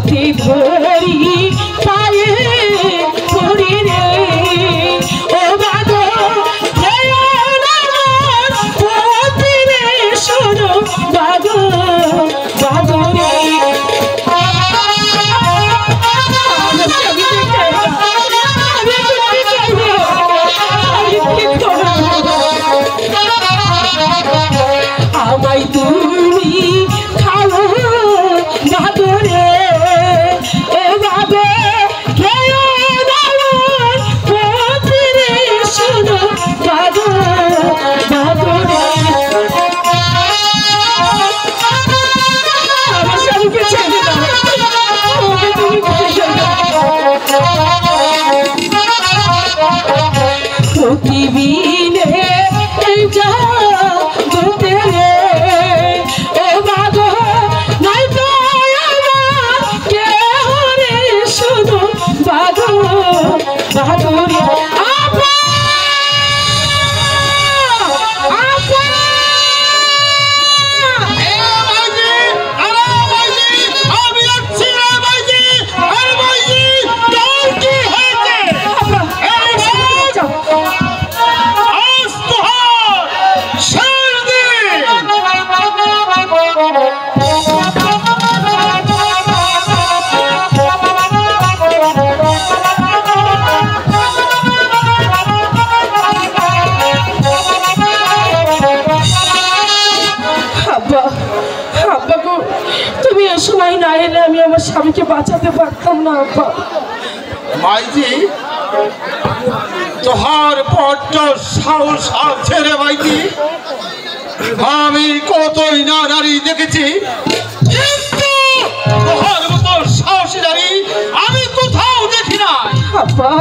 হাতে ধরি পায়ে ধরি রে ও বাদো শোনো বাদো বাদো রে আমায় তুমি খাও বাদো রে ও বাদো খেয়ে রে শোনো বাদো বাদো রে আমার স্বামীকে ছেড়ে দাও প্রতিদিনে যা বলতে রে ও বাদো নাই তো আমার কেহ রে শোনো বাদো বাদো রে আপা আপা তুমি এ সময় না এলে আমি আমার স্বামীকে বাঁচাতে পারতাম না আব্বা মাইজি তোহার বড্ড সাহস আছে রে মাইজি আমি কতই না নারী দেখেছি কিন্তু তোহার মতো সাহসী নারী আমি কোথাও দেখি না আব্বা